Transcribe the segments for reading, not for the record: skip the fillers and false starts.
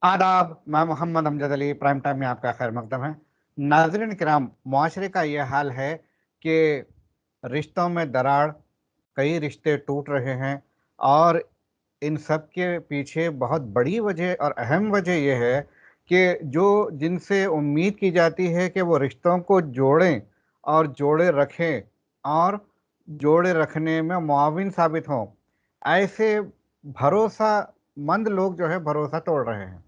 आदाब, मैं Mohammad Amjad Ali, prime time में आपका खैर मकदम है। नाज़रीन किराम, मुआशरे का ये हाल है कि रिश्तों में दरार, कई रिश्ते टूट रहे हैं और इन सब के पीछे बहुत बड़ी वजह और अहम वजह ये है कि जो जिनसे उम्मीद की जाती है कि वो रिश्तों को जोड़ें और जोड़े रखें और जोड़े रखने में मुआविन साबित हों, ऐसे भरोसामंद लोग जो है भरोसा तोड़ रहे हैं।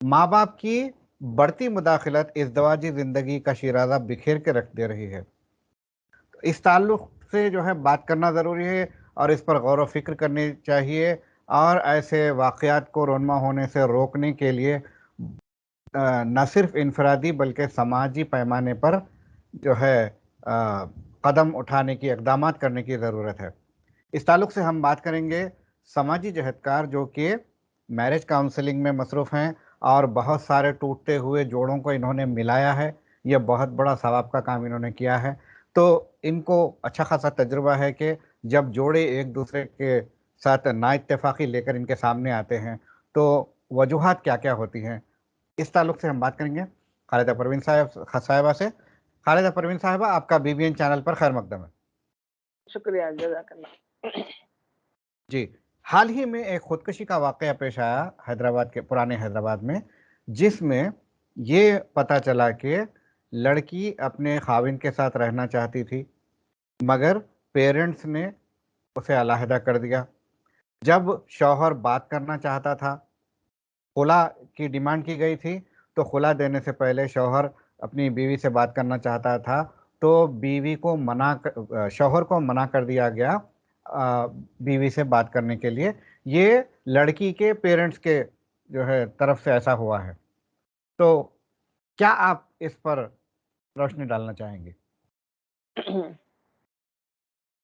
माँ-बाप की बढ़ती मुदाखलत इज़दवाजी ज़िंदगी का शिराज़ा बिखेर के रख दे रही है। इस ताल्लुक से जो है बात करना ज़रूरी है और इस पर गौर व फ़िक्र करनी चाहिए और ऐसे वाक़यात को रोनमा होने से रोकने के लिए न सिर्फ़ इनफ़रादी बल्कि समाजी पैमाने पर जो है कदम उठाने की इक़दामात करने की ज़रूरत है। इस ताल्लुक से हम बात करेंगे समाजी जहतकार जो कि मैरिज काउंसलिंग में मसरूफ़ हैं और बहुत सारे टूटते हुए जोड़ों को इन्होंने मिलाया है। ये बहुत बड़ा सवाब का काम इन्होंने किया है। तो इनको अच्छा खासा तजुर्बा है कि जब जोड़े एक-दूसरे के साथ नाइत्तेफ़ाक़ी लेकर इनके सामने आते हैं, तो वजूहात क्या-क्या होती हैं। इस ताल्लुक से हम बात करेंगे खालिदा परवीन साहिबा से। खालिदा परवीन साहिबा, आपका बीबीएन चैनल पर खैर मकदम है। शुक्रिया, जज़ाकल्लाह। जी, हाल ही में एक खुदकुशी का वाक़या पेश आया हैदराबाद के पुराने हैदराबाद में, जिसमें ये पता चला कि लड़की अपने ख़ाविंद के साथ रहना चाहती थी, मगर पेरेंट्स ने उसे अलहदा कर दिया। जब शौहर बात करना चाहता था, खुला की डिमांड की गई थी, तो खुला देने से पहले शौहर अपनी बीवी से बात करना चाहता था, तो बीवी को शौहर को मना कर दिया गया बीवी से बात करने के लिए। ये लड़की के पेरेंट्स के जो है तरफ से ऐसा हुआ है। तो क्या आप इस पर रोशनी डालना चाहेंगे?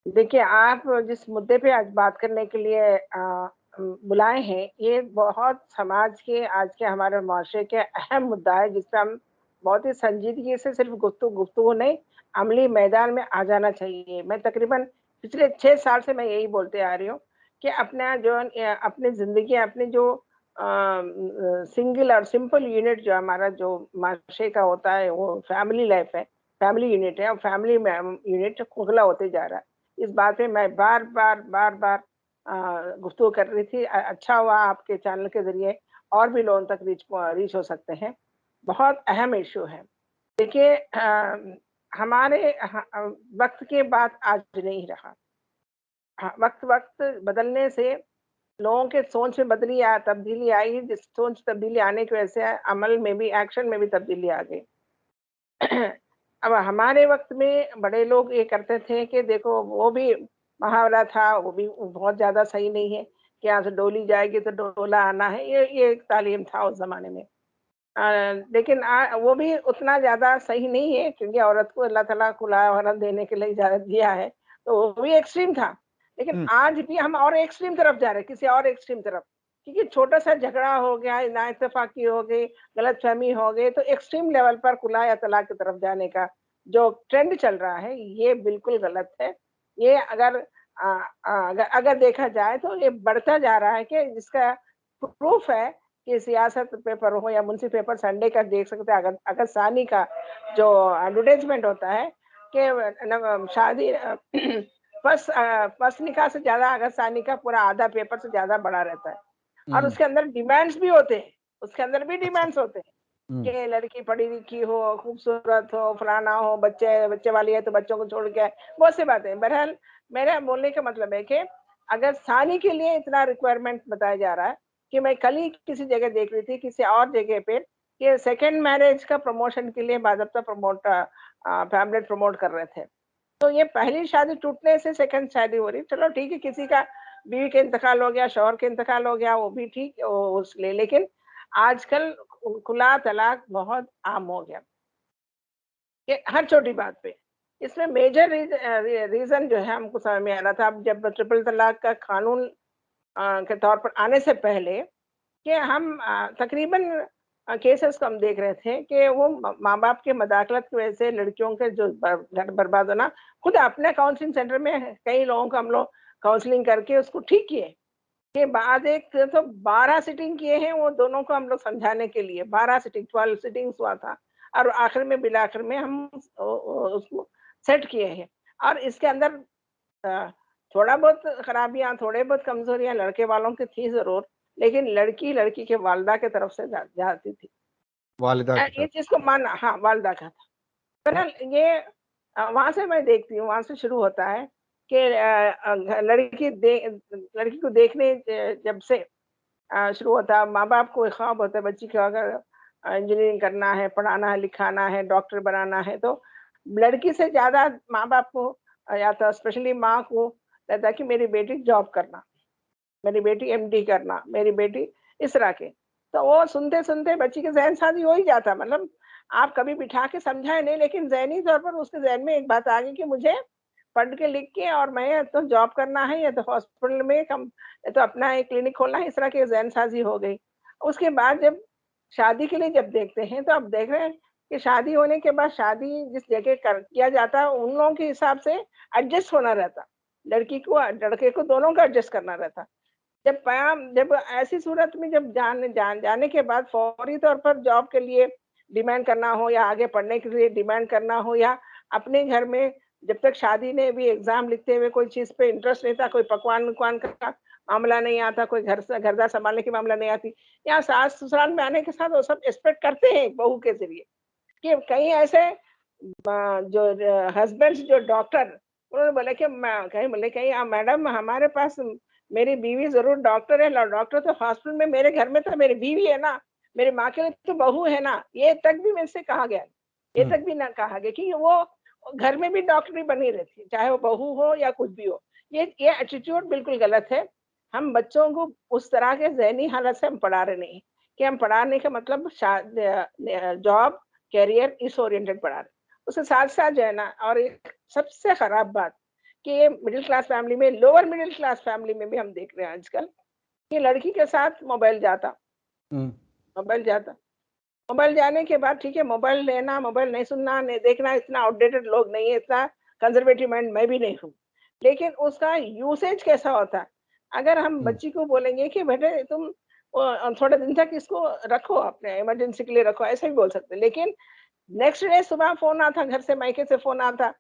देखिए, आप जिस मुद्दे पे आज बात करने के लिए बुलाए हैं, ये बहुत समाज के आज के हमारे माशरे के अहम मुद्दा है, जिस पे हम बहुत ही संजीदगी से सिर्फ़ गुफ्तगू नहीं, अमली मैदान में आ जाना चाहिए। मैं तकरीबन पिछले 6 साल से मैं यही बोलते आ रही हूँ कि अपनी ज़िंदगी, अपनी जो सिंगल और सिंपल यूनिट जो हमारा जो माशरे का होता है, वो फैमिली लाइफ़ है, फैमिली यूनिट है और फैमिली में यूनिट खोखला होते जा रहा है। इस बात पे मैं बार-बार गुफ्तगू कर रही थी। अच्छा हुआ आपके चैनल के ज़रिए और भी लोगों तक रीच हो सकते हैं। बहुत अहम इश्यू है। देखिए हमारे वक़्त के बाद आज नहीं रहा। हाँ, वक़्त-वक़्त बदलने से लोगों के सोच में तब्दीली आई, जिस सोच तब्दीली आने की वजह से अमल में भी, एक्शन में भी तब्दीली आ गई। अब हमारे वक़्त में बड़े लोग ये करते थे कि देखो वो भी मुहावरा था, वो भी बहुत ज़्यादा सही नहीं है कि यहाँ से डोली जाएगी तो डोला आना है, ये एक तालीम था उस ज़माने में। लेकिन वो भी उतना ज़्यादा सही नहीं है क्योंकि औरत को अल्लाह ताला खुला वरन देने के लिए इजाज़त दिया है, तो वो भी एक्सट्रीम था। लेकिन हुँ, आज भी हम और एक्सट्रीम तरफ जा रहे हैं, किसी और एक्सट्रीम तरफ। क्योंकि छोटा-सा झगड़ा हो गया, नाइत्तेफ़ाक़ी हो गई, गलतफ़हमी हो गई, तो एक्सट्रीम लेवल पर कुल्ला या तलाक की तरफ जाने का जो ट्रेंड चल रहा है, ये बिल्कुल गलत है। ये अगर देखा जाए तो ये बढ़ता जा रहा है कि जिसका प्रूफ़ है कि सियासत पेपर हो या मुंशी पेपर संडे का देख सकते हैं अगस्त सानी का जो एडवर्टाइज़मेंट होता है कि शादी फर्स्ट निकाह से ज़्यादा अगस्त सानी का पूरा आधा पेपर से ज़्यादा बड़ा रहता है और हुँ, उसके अंदर डिमांड्स भी होते हैं, उसके अंदर भी अच्छा। डिमांड्स होते हैं हुँ, कि लड़की पढ़ी-लिखी हो, खूबसूरत हो, फलाना हो, बच्चे बच्चे वाली है तो बच्चों को छोड़ के आए, बहुत सी बातें। बहरहाल मेरा बोलने का मतलब है कि अगर सानी के लिए इतना रिक्वायरमेंट बताया जा रहा है कि मैं कल ही किसी जगह देख रही थी, किसी और जगह पे कि सेकंड मैरिज का प्रमोशन के लिए बाज़ाब्ता पैम्फलेट प्रमोट कर रहे थे। तो ये पहली शादी टूटने से सेकंड शादी हो रही है। चलो ठीक है, किसी का बीवी का इंतकाल हो गया, शौहर का इंतकाल हो गया, वो भी ठीक उस ले लेकिन आजकल खुला तलाक बहुत आम हो गया, कि हर छोटी बात पे। इसमें मेजर रीज़न जो है हमको समझ में आ रहा था, अब जब ट्रिपल तलाक का कानून के तौर पर आने से पहले कि हम तकरीबन केसेस को हम देख रहे थे कि वो माँ-बाप के मदाखलत की वजह से लड़कियों के जो घर बर्बाद होना, खुद अपने काउंसलिंग सेंटर में कई लोगों को हम लोग काउंसलिंग करके उसको ठीक किए। के बाद एक तो 12 सिटिंग किए हैं वो दोनों को हम लोग समझाने के लिए, 12 सिटिंग 12 सिटिंग्स हुआ था और आखिर में बिलाखिर में हम उसको सेट किए हैं। और इसके अंदर अ, थोड़ा बहुत खराबियाँ, थोड़े बहुत कमज़ोरियाँ लड़के वालों की थी ज़रूर, लेकिन लड़की लड़की के वालिदा की तरफ से जाती थी। वालिदा की ये तरफ। चीज़ को मानना, हाँ, वालिदा का था। बहरहाल ये वहाँ से मैं देखती हूँ, वहाँ से शुरू होता है कि लड़की को देखने जब से शुरू होता है, माँ-बाप को एक ख्वाब होता है बच्ची को, अगर इंजीनियरिंग करना है, पढ़ाना है, लिखाना है, डॉक्टर बनाना है, तो लड़की से ज़्यादा माँ-बाप को या तो स्पेशली माँ को रहता है कि मेरी बेटी जॉब करना, मेरी बेटी एमडी करना, मेरी बेटी इस तरह के। तो वो सुनते-सुनते बच्ची के ज़हन-साज़ी हो ही जाता है, मतलब आप कभी बिठा के समझाएँ नहीं, लेकिन ज़हनी तौर पर उसके ज़हन में एक बात आ गई कि मुझे पढ़ के लिख के और मैं या तो जॉब करना है या तो हॉस्पिटल में या तो अपना एक क्लिनिक खोलना है, इस तरह की ज़हन-साज़ी हो गई। उसके बाद जब शादी के लिए जब देखते हैं, तो अब देख रहे हैं कि शादी होने के बाद शादी जिस जगह किया जाता है, उन लोगों के हिसाब से एडजस्ट होना रहता। लड़की को लड़के को दोनों को एडजस्ट करना रहता। जब ऐसी सूरत में जब जाने के बाद फौरी तौर पर जॉब के लिए डिमांड करना हो या आगे पढ़ने के लिए डिमांड करना हो या अपने घर में जब तक शादी ने भी एग्ज़ाम लिखते हुए कोई चीज़ पे इंटरेस्ट नहीं था, कोई पकवान-वकवान का मामला नहीं आता, कोई घर-द्वार सँभालने की मामला नहीं आती। यहाँ सास-ससुराल में आने के साथ वो सब एक्सपेक्ट करते हैं बहू के ज़रिए कि कहीं ऐसे जो हस्बैंड्स जो डॉक्टर, उन्होंने बोला कि कहीं बोले कहीं मैडम हमारे पास मेरी बीवी ज़रूर डॉक्टर है, डॉक्टर तो हॉस्पिटल में मेरे घर में तो मेरी बीवी है ना, मेरी माँ के लिए तो बहू है ना, ये तक भी मेरे से कहा गया। ये हुँ, तक भी ना कहा गया कि वो घर में भी डॉक्टरी बनी रहती है, चाहे वो बहू हो या कुछ भी हो। ये एटीट्यूड बिल्कुल गलत है। हम बच्चों को उस तरह के ज़हनी हालत से हम पढ़ा रहे नहीं, कि हम पढ़ाने का मतलब जॉब, करियर इस ओरिएंटेड पढ़ा रहे। उसके साथ-साथ जो है ना, और एक सबसे खराब बात कि ये मिडल क्लास फैमिली में, लोअर मिडल क्लास फैमिली में भी हम देख रहे हैं आजकल कि लड़की के साथ हुँ, मोबाइल जाता। मोबाइल जाने के बाद ठीक है, मोबाइल लेना, मोबाइल नहीं सुनना, नहीं देखना, इतना आउटडेटेड लोग नहीं है, इतना कंज़र्वेटिव माइंड मैं भी नहीं हूँ। लेकिन उसका यूसेज कैसा होता है? अगर हम हुँ, बच्ची को बोलेंगे कि बेटे तुम थोड़े दिन तक इसको रखो, अपने इमरजेंसी के लिए रखो, ऐसे भी बोल सकते हैं। लेकिन नेक्स्ट डे सुबह फ़ोन आता, घर से मायके से फ़ोन आता,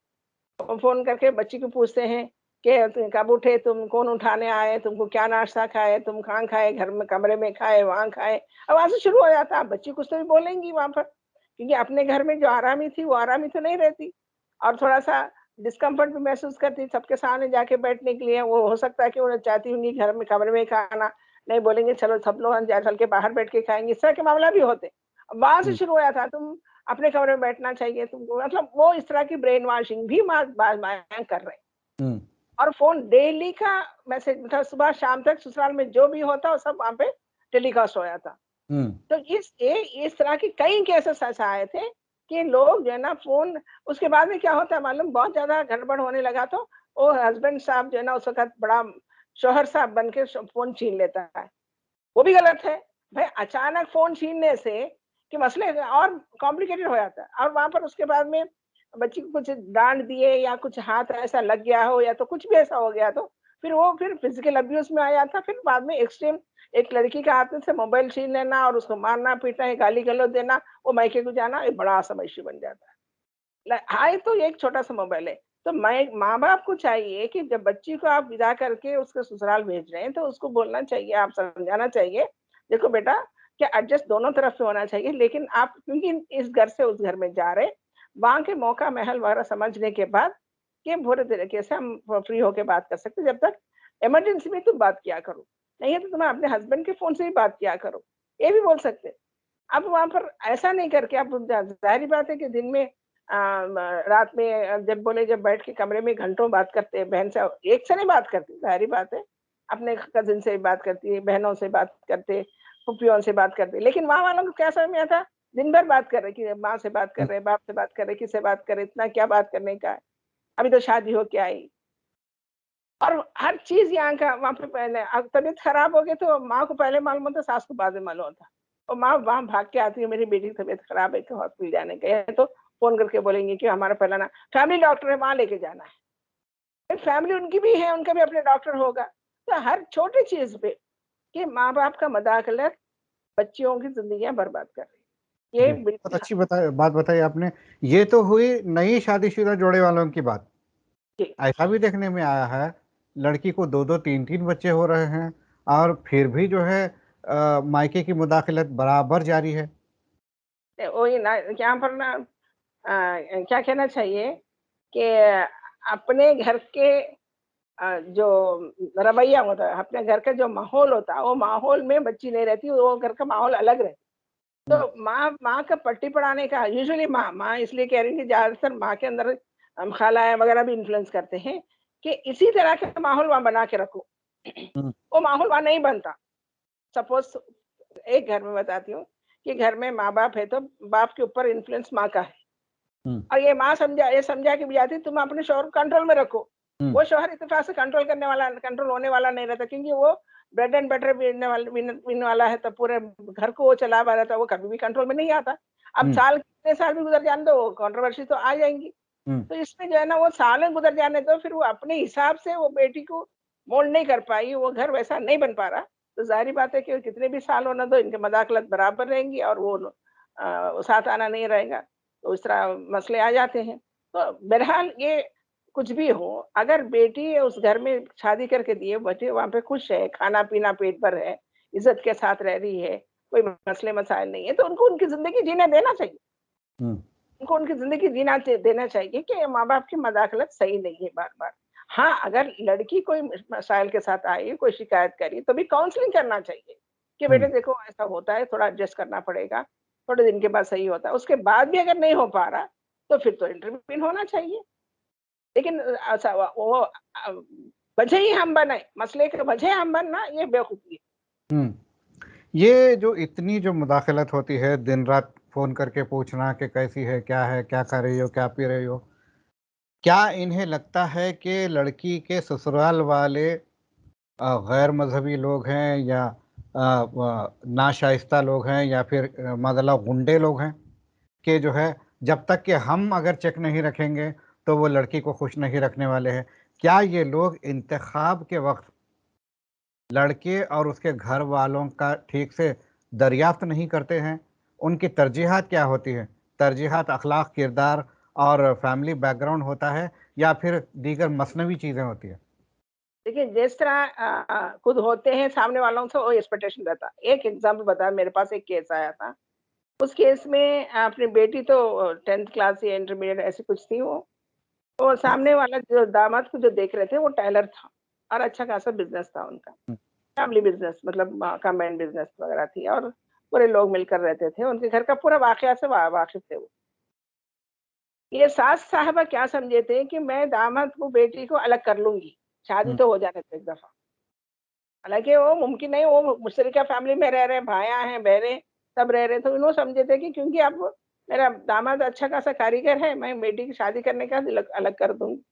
फ़ोन करके बच्ची को पूछते हैं कि तुम कब उठे, तुम कौन उठाने आए, तुमको क्या नाश्ता खाए, तुम कहाँ खाए, घर में कमरे में खाए, वहाँ खाए। अब वहाँ से शुरू हो जाता है, अब बच्ची कुछ तो भी बोलेंगी वहाँ पर, क्योंकि अपने घर में जो आरामी थी, वो आरामी तो नहीं रहती और थोड़ा-सा डिस्कम्फ़र्ट भी महसूस करती, सबके सामने जाके बैठने के लिए। वो हो सकता है कि वो चाहती होंगी घर में कमरे में ही खाना, नहीं बोलेंगे चलो सब लोग जा चल के बाहर बैठ के खाएँगे, इस तरह के मामला भी होते। अब वहाँ से हुँ, शुरू हुआ था, तुम अपने कमरे में बैठना चाहिए तुमको, मतलब वो इस तरह की ब्रेन वॉशिंग भी माँ कर रहे हैं। हुँ, और फ़ोन डेली का मैसेज, मतलब सुबह शाम तक ससुराल में जो भी होता वो सब वहाँ पे टेलीकास्ट हो जाता। हुँ, तो इस तरह के कई केसेस ऐसे आए थे कि लोग जो है ना फ़ोन, उसके बाद में क्या होता है मालूम, बहुत ज़्यादा गड़बड़ होने लगा तो वो हस्बैंड साहब जो है ना उस वक़्त बड़ा शौहर साहब बन के फ़ोन छीन लेता है। वो भी गलत है। भाई अचानक फ़ोन छीनने से कि मसले और कॉम्प्लिकेटेड हो जाता है और वहाँ पर उसके बाद में बच्ची को कुछ डाँट दिए या कुछ हाथ ऐसा लग गया हो या तो कुछ भी ऐसा हो गया तो फिर फिज़िकल अब्यूज़ में आ जाता, फिर बाद में एक्सट्रीम एक लड़की के हाथ में से मोबाइल छीन लेना और उसको मारना-पीटना, गाली-गलौज देना, वो मायके को जाना, एक बड़ा-सा इश्यू बन जाता है। है तो एक छोटा-सा मोबाइल है। तो मैं माँ-बाप को चाहिए कि जब बच्ची को आप विदा करके उसके ससुराल भेज रहे हैं, तो उसको बोलना चाहिए, आप समझाना चाहिए, देखो बेटा कि एडजस्ट दोनों तरफ से होना चाहिए, लेकिन आप क्योंकि इस घर से उस घर में जा रहे हैं, वहाँ के मौका महल वगैरह समझने के बाद ये पूरे तरीके से हम फ्री होके बात कर सकते हैं। जब तक इमरजेंसी में तुम बात किया करो, नहीं है तो तुम अपने हस्बैंड के फ़ोन से ही बात किया करो, ये भी बोल सकते हैं। अब वहाँ पर ऐसा नहीं करके आप ज़ाहिर-सी बात है कि दिन में रात में जब बोले जब बैठ के कमरे में घंटों बात करते हैं, बहन से एक से नहीं बात करती, ज़ाहिर-सी बात है। अपने कज़िन से भी बात करती है, बहनों से बात करते, फूफियों से बात करते। लेकिन वहाँ वालों को क्या समझ में आता, दिन भर बात कर रहे कि माँ से बात कर हुँ, रहे, बाप से बात कर रहे, किससे बात कर रहे, इतना क्या बात करने का है, अभी तो शादी हो के आई। और हर चीज़ यहाँ का वहाँ पे पहले अब तबीयत खराब हो गई तो माँ को पहले मालूम होता, सास को बाद में मालूम होता। और माँ वहाँ भाग के आती है, मेरी बेटी की तबीयत खराब है तो हॉस्पिटल जाने का है, तो फ़ोन करके बोलेंगी कि हमारा फलाना फैमिली डॉक्टर है, वहाँ लेके जाना है। फिर फैमिली उनकी भी है, उनका भी अपना डॉक्टर होगा। तो हर छोटी चीज़ पे कि माँ-बाप का मदाखलत बच्चियों की ज़िंदगियाँ बर्बाद कर रही है। ये जी, बहुत बिल्कुल अच्छी बात बताई आपने। ये तो हुई नई शादीशुदा जोड़े वालों की बात। जी। ऐसा भी देखने में आया है, लड़की को 2-2 3-3 बच्चे हो रहे हैं और फिर भी जो है मायके की मुदाखलत बराबर जारी है। वही ना यहाँ पर ना क्या कहना चाहिए कि अपने घर के जो रवैया होता है, अपने घर का जो माहौल होता है, वो माहौल में बच्ची नहीं रहती, वो घर का माहौल अलग रहता है। हुँ, तो माँ माँ का पट्टी पढ़ाने का यूजुअली माँ माँ इसलिए कह रही हूँ कि ज़्यादातर माँ के अंदर ख़ालाएँ वग़ैरह भी इन्फ्लुएंस करते हैं कि इसी तरह का माहौल वहाँ बना के रखो। हुँ, वो माहौल वहाँ नहीं बनता। सपोज़ एक घर में बताती हूँ कि घर में माँ-बाप है, तो बाप के ऊपर इन्फ्लुएंस माँ का है। हुँ, और ये समझा के भी जाती है तुम अपने शौहर को कंट्रोल में रखो। हुँ, वो शौहर इत्तेफ़ाक से कंट्रोल होने वाला नहीं रहता, क्योंकि वो ब्रेड एंड बटर बीनने वाला है, तो पूरे घर को वो चला रहा था, वो कभी भी कंट्रोल में नहीं आता। अब हुँ, साल कितने साल भी गुज़र जाने दो, कंट्रोवर्सी तो आ जाएँगी। हुँ, तो इसमें जो है ना वो सालों गुज़र जाने दो, फिर वो अपने हिसाब से वो बेटी को मोल्ड नहीं कर पाई, वो घर वैसा नहीं बन पा रहा। तो ज़ाहिर-सी बात है कि कितने भी साल होने दो, इनकी मदाखलत बराबर रहेंगी और वो साथ आना नहीं रहेगा। तो इस तरह मसले आ जाते हैं। तो बहरहाल ये कुछ भी हो, अगर बेटी उस घर में शादी करके दिए, बच्चे वहाँ पे खुश है, खाना-पीना पेट भर है, इज़्ज़त के साथ रह रही है, कोई मसले-मसाइल नहीं है, तो उनको उनकी ज़िंदगी जीने देना चाहिए। हुँ, उनको उनकी ज़िंदगी जीना च देना चाहिए कि माँ-बाप की मदाखलत सही नहीं है बार-बार। हाँ, अगर लड़की कोई मसाइल के साथ आई, कोई शिकायत करी, तो भी काउंसलिंग करना चाहिए कि हुँ। बेटे देखो ऐसा होता है, थोड़ा एडजस्ट करना पड़ेगा, थोड़े दिन के बाद सही होता है। उसके बाद भी अगर नहीं हो पा रहा, तो फिर तो इंटरवीन होना चाहिए। लेकिन वजह ही हम बनाए, मसले की वजह हम बनना, ये बेवकूफ़ी है। हुँ। ये जो इतनी जो मुदाखलत होती है, दिन-रात फ़ोन करके पूछना कि कैसी है, क्या खा रही हो, क्या पी रही हो? क्या इन्हें लगता है कि लड़की के ससुराल वाले गैर मज़हबी लोग हैं या नाशाइस्ता लोग हैं या फिर मतलब गुंडे लोग हैं कि जो है जब तक कि हम अगर चेक नहीं रखेंगे, तो वो लड़की को खुश नहीं रखने वाले हैं? क्या ये लोग इंतख़ाब के वक़्त लड़के और उसके घर वालों का ठीक से दरियाफ़्त नहीं करते हैं? उनकी तरजीहात क्या होती हैं? तरजीहात अख़लाक़, किरदार और फ़ैमिली बैकग्राउंड होता है या फिर दीगर मसनवी चीज़ें होती हैं? देखिए, जिस तरह खुद होते हैं सामने वालों से वो एक्सपेक्टेशन रहता है। एक एग्ज़ाम्पल बताया, मेरे पास एक केस आया था। उस केस में अपनी बेटी तो 10th क्लास या इंटरमीडिएट ऐसी कुछ थी वो। तो सामने वाला जो दामाद को जो देख रहे थे वो टेलर था और अच्छा खासा बिज़नेस था उनका। हुँ, फैमिली बिज़नेस, मतलब कंबाइन्ड बिज़नेस वग़ैरह थी और पूरे लोग मिलकर रहते थे। उनके घर का पूरा वाक़या से वाक़िफ़ थे वो। ये सास साहबा क्या समझे थे कि मैं दामाद को बेटी को अलग कर लूँगी, शादी हुँ, तो हो जाने दो एक दफ़ा। हालाँकि वो मुमकिन नहीं, वो मुश्तरका फ़ैमिली में रह रहे हैं, भाइयाँ हैं, बहनें सब रह रहे हैं, तो इन्हों समझे थे कि क्योंकि अब मेरा दामाद अच्छा खासा कारीगर है, मैं बेटी की शादी करने के बाद अलग अलग कर दूँगी।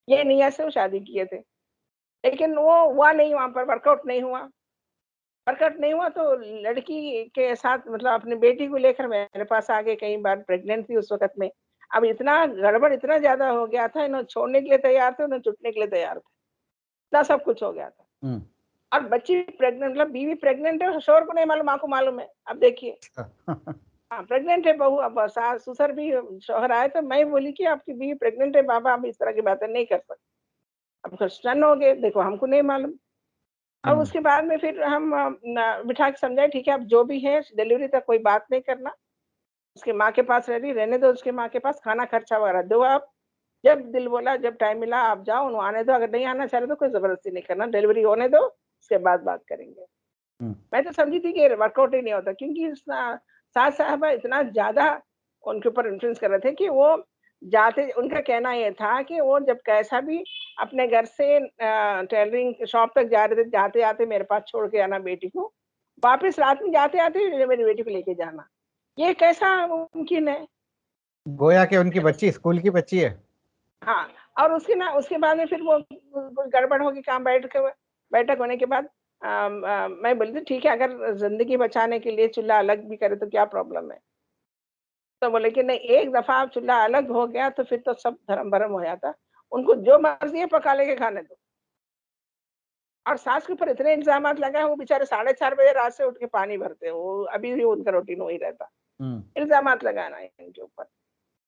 ये नीयत से वो शादी किए थे। लेकिन वो हुआ नहीं, वहाँ पर वर्कआउट नहीं हुआ। वर्कआउट नहीं हुआ तो लड़की के साथ, मतलब अपनी बेटी को लेकर मेरे पास आ गए, कई बार प्रेग्नेंट थी उस वक़्त में। अब इतना गड़बड़ इतना ज़्यादा हो गया था, इन्हों छोड़ने के लिए तैयार थे, उन्हें छूटने के लिए तैयार थे। इतना सब कुछ हो गया था। हुँ। और बच्ची प्रेग्नेंट, मतलब बीवी प्रेग्नेंट है, शौहर को नहीं मालूम, माँ को मालूम है। अब देखिए, अच्छा। हाँ, प्रेग्नेंट है बहू, अब सास-ससुर भी, शौहर आए तो मैं बोली कि आपकी बीवी प्रेग्नेंट है बाबा, आप इस तरह की बातें नहीं कर सकते। अब फिर स्टन हो गए, देखो हमको नहीं मालूम। अब हुँ, उसके बाद में फिर हम बिठा के समझाए, ठीक है अब जो भी है डिलीवरी तक कोई बात नहीं करना। उसकी माँ के पास रह रही, रहने दो उसकी माँ के पास, खाना खर्चा वगैरह दो आप। जब दिल बोला, जब टाइम मिला आप जाओ, उन्हें आने दो, अगर नहीं आना चाह रहे तो कोई ज़बरदस्ती नहीं करना, डिलीवरी होने दो, उसके बाद बात करेंगे। हुँ, मैं तो समझी थी कि वर्कआउट ही नहीं होता, क्योंकि सास साहबा इतना ज़्यादा उनके ऊपर इन्फ्लुएंस कर रहे थे कि वो जाते, उनका कहना ये था कि वो जब कैसा भी अपने घर से टेलरिंग शॉप तक जा रहे थे, जाते-जाते मेरे पास छोड़ के आना बेटी को, वापस रात में जाते-आते मेरी बेटी को लेके जाना। ये कैसा मुमकिन है? गोया कि उनकी बच्ची स्कूल की बच्ची है। हाँ, और उसके बाद में फिर वो कुछ गड़बड़ होगी, काम बैठक होने के बाद मैं बोली थी ठीक है, अगर ज़िंदगी बचाने के लिए चूल्हा अलग भी करे तो क्या प्रॉब्लम है? तो बोले कि नहीं, एक दफ़ा आप चूल्हा अलग हो गया तो फिर तो सब धर्म-भरम हो जाता। उनको जो मर्ज़ी है पका लेके खाने दो। और सास के ऊपर इतने इल्ज़ामात लगाए, वो बेचारे 4:30 बजे रात से उठ के पानी भरते हैं, वो अभी भी उनका रूटीन वही रहता। हुँ। इल्ज़ामात लगाना है इनके ऊपर।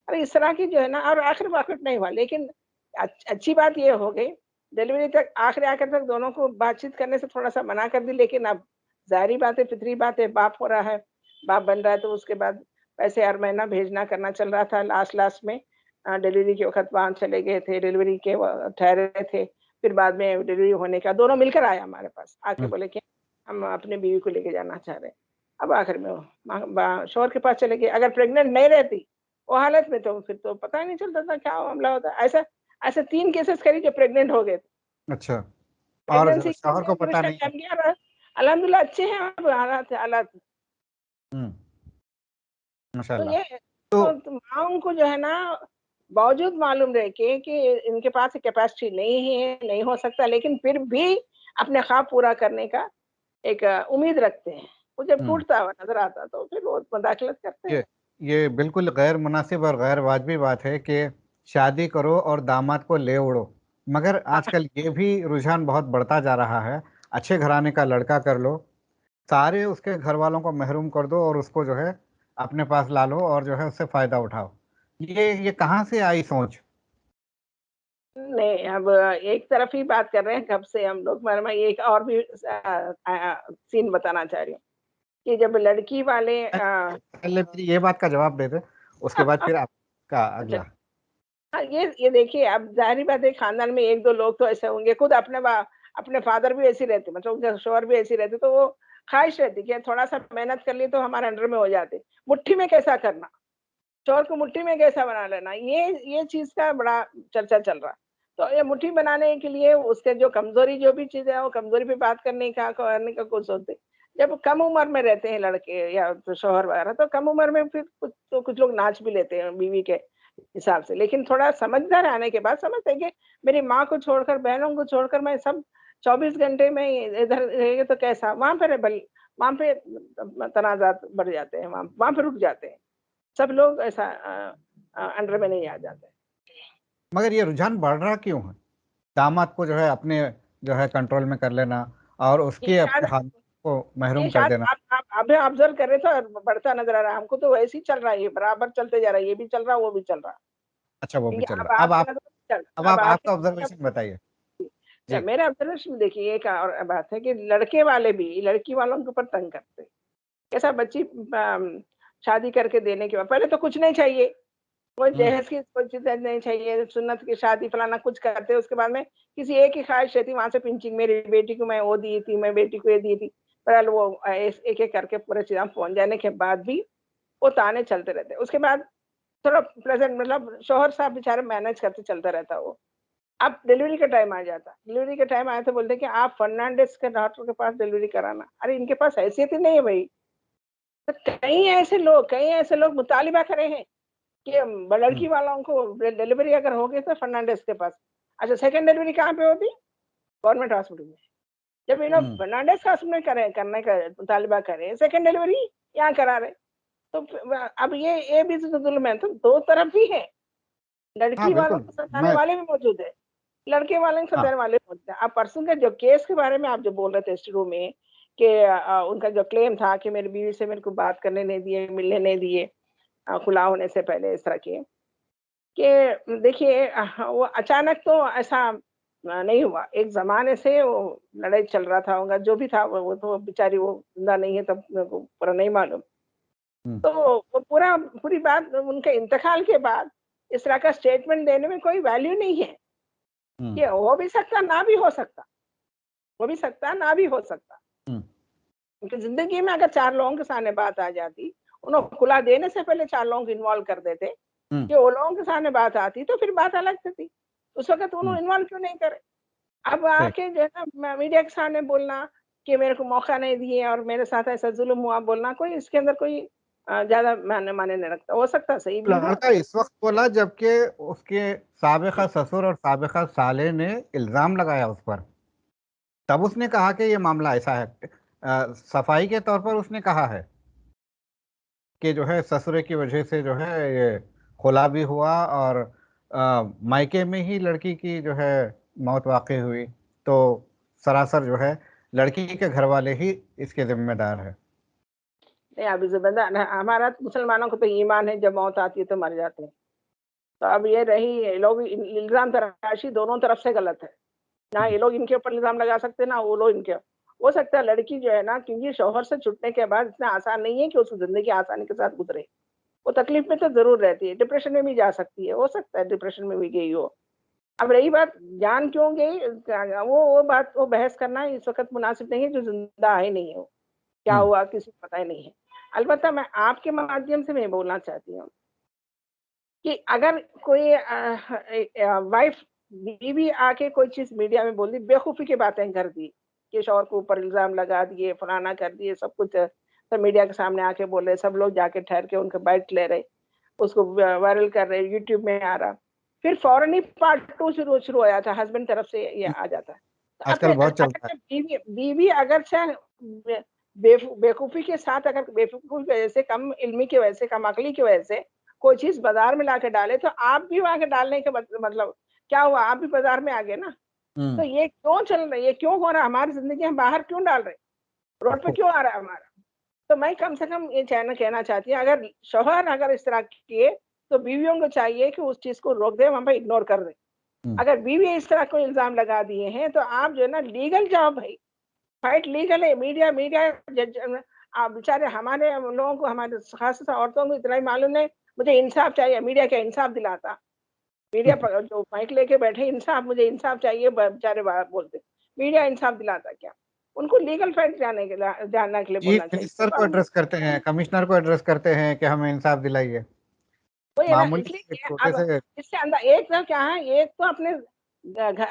अरे इस तरह की जो है ना, और आखिर-वाखिर नहीं हुआ, लेकिन अच्छी बात ये हो गई, डिलीवरी तक आखिर तक दोनों को बातचीत करने से थोड़ा-सा मना कर दी, लेकिन अब ज़ाहिर-सी बात है, फितरी बात है, बाप हो रहा है, बाप बन रहा है, तो उसके बाद पैसे हर महीना भेजना करना चल रहा था। लास्ट में डिलीवरी के वक़्त वहाँ चले गए थे, डिलीवरी के ठहरे थे, फिर बाद में डिलीवरी होने का दोनों मिलकर आए हमारे पास, आके हुँ। बोले कि हम अपनी बीवी को लेके जाना चाह रहे हैं। अब आखिर में वो शौहर के पास चले गए, अगर प्रेग्नेंट नहीं रहती वो हालत में, तो फिर तो पता ही नहीं चलता था क्या मामला होता। ऐसा ऐसे 3 केसेस करी जो प्रेग्नेंट हो गए थे। अच्छा, और प्रेग्नेंसी के शौहर बाद को में पता रिश्ता नहीं है? जम गया और अल्हम्दुलिल्लाह अच्छे हैं अब हालात। हुँ, तो माशाअल्लाह। ये तो तो माँओं को जो है ना, बावजूद मालूम रहे कि इनके पास कैपेसिटी नहीं है, नहीं हो सकता, लेकिन फिर भी अपने ख्वाब पूरा करने का एक उम्मीद रखते हैं। वो जब हुँ, टूटता हुआ नज़र आता है तो फिर वो मुदाखलत करते हैं। ये ये बिल्कुल गैर मुनासिब और गैर वाजिबी बात है कि शादी करो और दामाद को ले उड़ो। मगर हाँ, आजकल ये भी रुझान बहुत बढ़ता जा रहा है, अच्छे घराने का लड़का कर लो, सारे उसके घरवालों को महरूम कर दो और उसको जो है अपने पास ला लो और जो है उससे फ़ायदा उठाओ। ये कहाँ से आई सोच? नहीं, अब एक तरफ ही बात कर रहे हैं कब से हम लोग, मगर मैं एक और भी सीन बताना चाह रही हूँ कि जब लड़की वाले पहले मेरी ये बात का जवाब दे दें, उसके बाद फिर आपका अच्छा, अगला। हाँ, ये देखिए, अब ज़ाहिर-सी बात है, खानदान में 1-2 लोग तो ऐसे होंगे, खुद अपने फादर भी ऐसे ही रहते, मतलब उनके शौहर भी ऐसे ही रहते, तो वो ख़्वाहिश रहती कि थोड़ा-सा मेहनत कर ली तो हमारे अंडर में हो जाते। मुट्ठी में कैसा करना, शौहर को मुट्ठी में कैसा बना लेना, ये चीज़ का बड़ा चर्चा चल रहा। तो ये मुट्ठी बनाने के लिए उसके जो कमज़ोरी जो भी चीज़ है, वो कमज़ोरी पे बात करने का कोई सोचते। जब कम उम्र में रहते हैं लड़के या तो शौहर वगैरह, तो कम उम्र में फिर कुछ लोग नाच भी लेते हैं बीवी के हिसाब से। लेकिन थोड़ा समझदार आने के बाद समझते हैं कि मेरी माँ को छोड़कर, बहनों को छोड़कर मैं सब 24 घंटे में इधर रहेंगे तो कैसा? वहाँ पे तनाज़ात बढ़ जाते हैं, वहाँ पे रुक जाते हैं। सब लोग ऐसा अंडर में नहीं आ जाते। मगर ये रुझान बढ़ रहा क्यों है? दामाद को जो है अपने जो है कंट्रोल में कर लेना और ये उसके शायद अपने खानदान को ये महरूम कर शायद देना। आप अभी ऑब्ज़र्व कर रहे थे और बढ़ता नज़र आ रहा है। हमको तो वैसे ही चल रहा है, ये बराबर चलते जा रहा है, ये भी चल रहा है, वो भी चल रहा है। अच्छा, वो भी क्योंकि चल रहा है। अब अब आप आपके आपका नज़र ऑब्ज़र्वेशन बताइए। में जी। मेरा ऑब्ज़र्वेशन में देखिए, एक और बात है कि लड़के वाले भी लड़की वालों के ऊपर तंग करते हैं। कैसा बच्ची शादी करके देने के बाद पहले तो कुछ नहीं चाहिए, कोई हुँ, दहेज की कोई चीज़ नहीं चाहिए, सुन्नत की शादी फलाना कुछ करते हैं, उसके बाद में किसी एक ही ख़्वाहिश रहती है, वहाँ से पिंचिंग, मेरी बेटी को मैं वो दी थी, मैं बेटी को ये दी थी। बहरहाल वो एक-एक करके पूरे चीज़ें पहुँच जाने के बाद भी वो ताने चलते रहते हैं। उसके बाद थोड़ा प्रेज़ेंट, मतलब शौहर साहब बेचारे मैनेज करते, चलता रहता है वो। अब डिलीवरी का टाइम आ जाता है। डिलीवरी का टाइम आया तो बोलते हैं कि आप फर्नांडिस के डॉक्टर के पास डिलीवरी कराना। अरे इनके पास हैसियत ही नहीं है भई। तो कई ऐसे लोग मुतालिबा खड़े हैं कि हुँ, लड़की वालों को डिलीवरी अगर हो गई तो फर्नांडिस के पास। अच्छा, सेकंड डिलीवरी कहाँ पे होती? गवर्नमेंट हॉस्पिटल में। जब ये लोग हुँ। फर्नांडिस हॉस्पिटल में करने का मुतालिबा कर रहे हैं, सेकंड डिलीवरी यहाँ करा रहे हैं। तो अब ये भी तो जुल्म है, तो 2 तरफ भी है। हाँ, लड़की वालों बिल्कुल। को सताने मैं वाले भी मौजूद हैं, लड़के वाले को हाँ, सताने वाले भी मौजूद हैं। अब परसों के जो केस के बारे में आप जो बोल रहे थे स्टूडियो में कि उनका जो क्लेम था कि मेरी बीवी से मेरे को बात करने नहीं दिए, मिलने नहीं दिए, खुला होने से पहले, इस तरह के कि देखिए, वो अचानक तो ऐसा नहीं हुआ। एक ज़माने से वो लड़ाई चल रहा था, उनका जो भी था, वो तो बेचारी वो ज़िंदा नहीं है, तब मेरे को पूरा नहीं मालूम। हुँ, तो वो पूरी बात उनके इंतकाल के बाद इस तरह का स्टेटमेंट देने में कोई वैल्यू नहीं है। हुँ, ये हो भी सकता, ना भी हो सकता, हो भी सकता, ना भी हो सकता। हुँ, क्योंकि ज़िंदगी में अगर 4 लोगों के सामने बात आ जाती, उन्हें खुला देने से पहले 4 लोगों को इन्वॉल्व कर देते, हुँ, कि वो लोगों के सामने बात आती तो फिर बात अलग से थी। उस वक़्त हुँ, उन्हें इन्वॉल्व क्यों नहीं करे? अब सही। आके जो है ना मीडिया के सामने बोलना कि मेरे को मौका नहीं दिए और मेरे साथ ऐसा ज़ुल्म हुआ, बोलना कोई इसके अंदर कोई ज़्यादा मायने नहीं रखता। हो सकता है सही भी हुआ। लड़का इस वक़्त बोला जबकि उसके साबिक़ा ससुर और साबिक़ा साले ने इल्ज़ाम लगाया उस पर। तब उसने कहा कि ये मामला ऐसा है। सफाई के तौर पर उसने कहा है कि जो है ससुरे की वजह से जो है ये खुला भी हुआ और मायके में ही लड़की की जो है मौत वाक़ई हुई। तो सरासर जो है लड़की के घर वाले ही इसके जिम्मेदार है। नहीं, अभी ज़िम्मेदार हमारा मुसलमानों को तो ईमान है, जब मौत आती है तो मर जाते हैं। तो अब ये रही लोग इल्ज़ाम तराशी दोनों तरफ से गलत है। ना ये लोग इनके ऊपर इल्ज़ाम लगा सकते हैं, ना वो लोग इनके। हो सकता है लड़की जो है ना, क्योंकि शौहर से छूटने के बाद इतना आसान नहीं है कि उसकी ज़िंदगी आसानी के साथ गुज़रे। वो तकलीफ़ में तो ज़रूर रहती है, डिप्रेशन में भी जा सकती है, हो सकता है डिप्रेशन में भी गई हो। अब रही बात जान क्यों गई, वो बात वो बहस करना इस वक़्त मुनासिब नहीं है, जो ज़िंदा है नहीं है वो। क्या हम्म। हुआ किसी को पता ही नहीं है। अलबत्ता मैं आपके माध्यम से मैं बोलना चाहती हूँ कि अगर कोई वाइफ बीवी आके कोई चीज़ मीडिया में बोल दी, बेवकूफ़ी की बातें कर दी, कि शौहर के ऊपर इल्ज़ाम लगा दिए, फलाना कर दिए, सब कुछ सब मीडिया के सामने आके बोल रहे, सब लोग जाके ठहर के उनके बाइट ले रहे, उसको वायरल कर रहे, यूट्यूब में आ रहा। फिर फ़ौरन ही पार्ट 2 शुरू शुरू हो जाता है, हस्बैंड तरफ से ये आ जाता है। तो आजकल अपने बहुत चलता अगर बीवी बीवी अगर से बेवकूफ़ी के साथ, अगर बेवकूफ़ी की वजह से, कम इल्मी की वजह से, कम अक़ली की वजह से कोई चीज़ बाज़ार में लाके डाले, तो आप भी वहाँ के डालने का मतलब क्या हुआ? आप भी बाज़ार में आ गए ना। है। तो ये क्यों चल रहा है? ये क्यों हो रहा है? हमारी ज़िंदगी हम बाहर क्यों डाल रहे हैं? रोड पे क्यों आ रहा है हमारा? तो मैं कम से कम ये कहना चाहती हूँ, अगर शौहर अगर इस तरह किए, तो बीवियों को चाहिए कि उस चीज़ को रोक दें, वहाँ पे इग्नोर कर दें। हम्म। अगर बीवी इस तरह कोई इल्ज़ाम लगा दिए हैं, तो आप जो है ना लीगल जाओ भई, फाइट लीगल है। मीडिया मीडिया जज बेचारे हमारे लोगों को, हमारे ख़ासतौर औरतों को इतना ही मालूम नहीं, मुझे इंसाफ चाहिए, मीडिया क्या इंसाफ दिलाता? मीडिया पर जो माइक लेके बैठे, इंसाफ मुझे इंसाफ चाहिए बेचारे बोलते। मीडिया इंसाफ दिलाता क्या? उनको लीगल फाइट जानने के लिए बोलना चीफ चाहिए। मिनिस्टर को एड्रेस करते हैं, कमिश्नर को एड्रेस करते हैं कि हमें इंसाफ दिलाइए। वही है ना, मामूली इसलिए एक कि छोटे अब से। इसके अंदर एक तो क्या है, एक तो अपने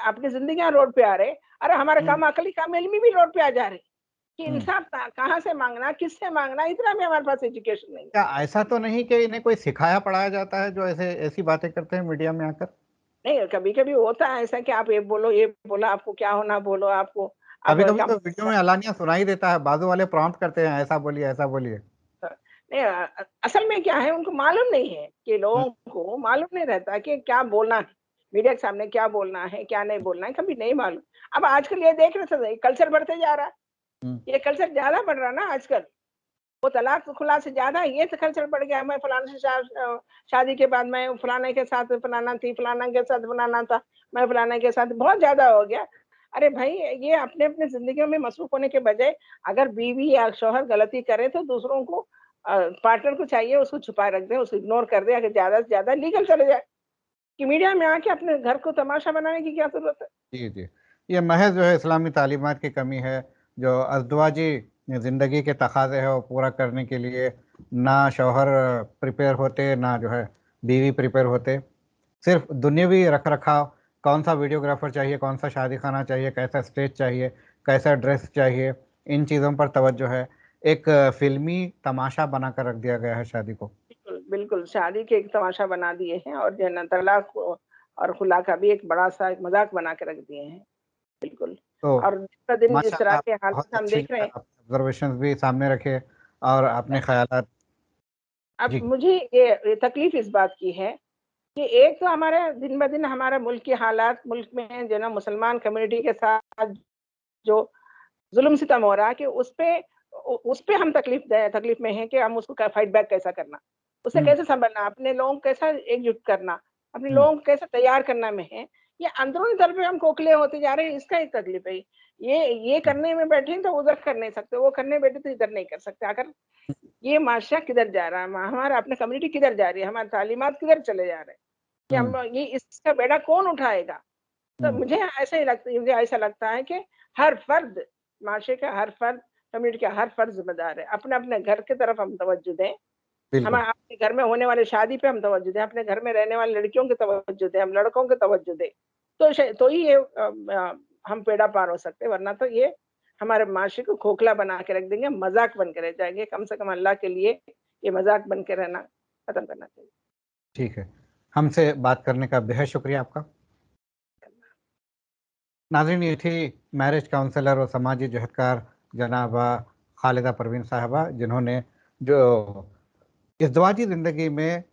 अपनी ज़िंदगियाँ रोड पे आ रहे, अरे हमारे हम्म। कम अकली, कम इल्मी भी रोड पे आ जा रहे, कि हम्म। इंसाफ कहाँ से माँगना, किससे माँगना, इतना भी हमारे पास एजुकेशन नहीं है। क्या ऐसा तो नहीं कि इन्हें कोई सिखाया पढ़ाया जाता है जो ऐसे ऐसी बातें करते हैं मीडिया में आकर? नहीं, कभी-कभी होता है ऐसा कि आप ये बोलो, आपको क्या होना, बोलो आपको। अब कभी कभी कम तो वीडियो में अलानिया सुनाई देता है, बाजू वाले प्रॉम्प्ट करते हैं ऐसा बोलिए ऐसा बोलिए। नहीं, असल में क्या है, उनको मालूम नहीं है, कि हम्म। लोगों को मालूम नहीं रहता कि क्या बोलना है, मीडिया के सामने क्या बोलना है, क्या नहीं बोलना है, कभी नहीं मालूम। अब आजकल ये देख रहे थे, कल्चर बढ़ते जा रहा है, हम्म। ये कल्चर ज़्यादा बढ़ रहा है ना आजकल। वो तलाक खुला से ज़्यादा ये तो कल्चर बढ़ गया, मैं फलाने से शादी के बाद मैं फलाने के साथ फलाना थी, फलाना के साथ फलाना था, मैं फलाने के साथ, बहुत ज़्यादा हो गया। अरे भाई, ये अपने-अपने ज़िंदगियों में मसरूफ़ होने के बजाय, अगर बीवी या शौहर गलती करे तो दूसरों को पार्टनर को चाहिए उसको छुपाए रख दें, उसको इग्नोर कर दें, अगर ज़्यादा से ज़्यादा लीगल चले जाए, कि मीडिया में आके अपने घर को तमाशा बनाने की क्या ज़रूरत है? जी, जी। ये महज़ जो है इस्लामी तालीमात की कमी है, जो अज़दवाजी ज़िंदगी के तकाज़े हैं वो पूरा करने के लिए ना शौहर प्रिपेयर होते, ना जो है बीवी प्रिपेयर होते। सिर्फ़ दुन्यावी रख-रखाव, कौन-सा वीडियोग्राफ़र चाहिए, कौन-सा शादी खाना चाहिए, कैसा स्टेज चाहिए, कैसा ड्रेस चाहिए, इन चीज़ों पर तवज्जो है। एक फ़िल्मी तमाशा बनाकर रख दिया गया है शादी को। बिल्कुल, बिल्कुल, शादी के एक तमाशा बना दिए हैं, और जो है ना तलाक और खुला का भी एक बड़ा-सा एक मज़ाक बना के रख दिए हैं, बिल्कुल। तो और दिन जिस तरह माशाअल्लाह के बहुत हालात हम अच्छी देख जो रहे है हैं, आपने ऑब्ज़र्वेशंस भी सामने रखे और अपने ख़यालात। अब जी। मुझे ये तकलीफ़ इस बात की है कि एक तो हमारे दिन-ब-दिन हमारा मुल्क के हालात, मुल्क में जो है ना मुसलमान कम्युनिटी के साथ जो ज़ुल्म-सितम हो रहा है, कि उसपे हम तकलीफ़ में हैं, कि हम उसको फाइट बैक कैसा करना, उससे हुँ। कैसे सँभलना, अपने लोगों को कैसा एकजुट करना, अपने हुँ। लोगों को कैसे तैयार करना में है। ये अंदरूनी तौर पे हम खोखले होते जा रहे हैं, इसका एक तकलीफ़ है। ये हुँ। करने में बैठे हैं तो उधर कर नहीं सकते, वो करने बैठे तो इधर नहीं कर सकते। आखिर ये माशरा किधर जा रहा है? हमारा अपना कम्युनिटी किधर जा रही है? हमारी तालीमात किधर चले जा रहे हैं? कि हुँ। हम ये इसका बेड़ा कौन उठाएगा? तो हुँ। मुझे ऐसा लगता है कि हर फ़र्द, माशरे का हर फ़र्द, कम्युनिटी का हर फ़र्द ज़िम्मेदार है। अपने-अपने घर की तरफ हम तवज्जो दें। हम बिल्कुल। अपने घर में होने वाली शादी पे हम तवज्जो दें, अपने घर में रहने वाली लड़कियों की तवज्जो दें, हम लड़कों की तवज्जो दें। तो ही ये हम बेड़ा पार हो सकते हैं, वरना तो ये हमारे माशरे को खोखला बना के रख देंगे, मज़ाक बन के रह जाएँगे। कम से कम अल्लाह के लिए ये मज़ाक बन के रहना खत्म करना चाहिए। ठीक है। हमसे बात करने का बेहद शुक्रिया आपका। नाज़रीन, ये थी मैरिज काउंसलर और समाजी जहदकार जनाबा खालिदा परवीन साहिबा, जिन्होंने जो इज़्दिवाजी ज़िंदगी में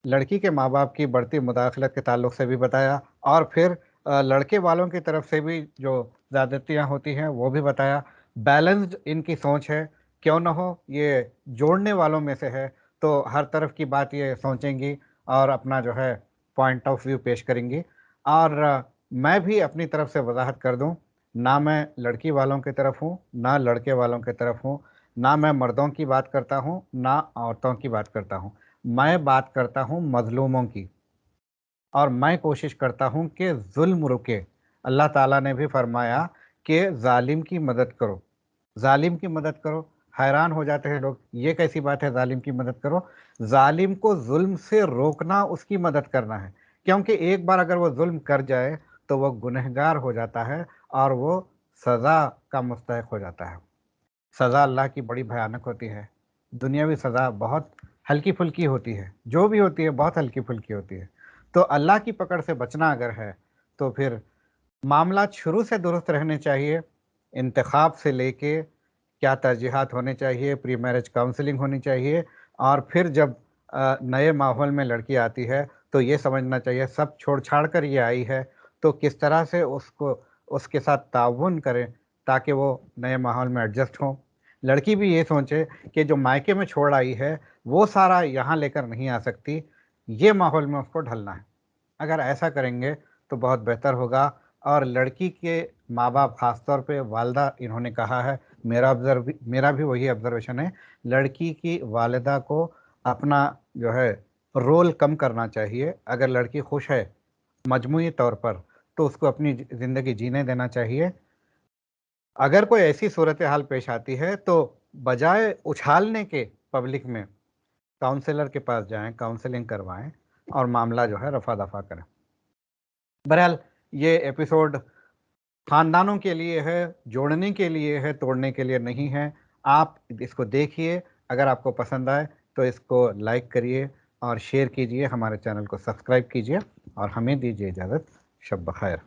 लड़की के माँ-बाप की बढ़ती मुदाखलत के ताल्लुक से भी बताया और फिर लड़के वालों की तरफ से भी जो ज़्यादतियाँ होती हैं वो भी बताया। बैलेंस्ड इनकी सोच है, क्यों ना हो ये जोड़ने वालों में से है, तो हर तरफ की बात ये सोचेंगी और अपना जो है पॉइंट ऑफ व्यू पेश करेंगी। और मैं भी अपनी तरफ से वज़ाहत कर दूँ, ना मैं लड़की वालों की तरफ हूँ, ना लड़के वालों की तरफ हूँ, ना मैं मर्दों की बात करता हूँ, ना औरतों की बात करता हूँ। मैं बात करता हूँ मज़लूमों की, और मैं कोशिश करता हूँ कि ज़ुल्म रुके। अल्लाह ताला ने भी फ़रमाया कि ज़ालिम की मदद करो, ज़ालिम की मदद करो। हैरान हो जाते हैं लोग, ये कैसी बात है ज़ालिम की मदद करो? ज़ालिम को ज़ुल्म से रोकना उसकी मदद करना है, क्योंकि एक बार अगर वो ज़ुल्म कर जाए, तो वो गुनहगार हो जाता है और वो सज़ा का मुस्तहिक हो जाता है। सज़ा अल्लाह की बड़ी भयानक होती है। दुनियावी सज़ा बहुत हल्की-फुल्की होती है, जो भी होती है बहुत हल्की-फुल्की होती है। तो अल्लाह की पकड़ से बचना अगर है, तो फिर मामलात शुरू से दुरुस्त रहने चाहिए। इंतख़ाब से लेके क्या तरजीहात होने चाहिए, प्री मैरिज काउंसलिंग होनी चाहिए, और फिर जब नए माहौल में लड़की आती है, तो ये समझना चाहिए सब छोड़-छाड़ कर ये आई है, तो किस तरह से उसको उसके साथ ताउन करें, ताकि वो नए माहौल में एडजस्ट हों। लड़की भी ये सोचे कि जो मायके में छोड़ आई है, वो सारा यहाँ लेकर नहीं आ सकती, ये माहौल में उसको ढलना है। अगर ऐसा करेंगे तो बहुत बेहतर होगा। और लड़की के माँ-बाप, ख़ास तौर पे वालिदा, इन्होंने कहा है, मेरा भी वही ऑब्ज़र्वेशन है, लड़की की वालिदा को अपना जो है रोल कम करना चाहिए। अगर लड़की खुश है मजमूई तौर पर, तो उसको अपनी ज़िंदगी जीने देना चाहिए। अगर कोई ऐसी सूरत-ए-हाल पेश आती है, तो बजाय उछालने के पब्लिक में, काउंसलर के पास जाएँ, काउंसलिंग करवाएँ और मामला जो है रफ़ा-दफ़ा करें। बहरहाल ये एपिसोड ख़ानदानों के लिए है, जोड़ने के लिए है, तोड़ने के लिए नहीं है। आप इसको देखिए, अगर आपको पसंद आए तो इसको लाइक करिए और शेयर कीजिए, हमारे चैनल को सब्सक्राइब कीजिए और हमें दीजिए इजाज़त। शब ख़ैर।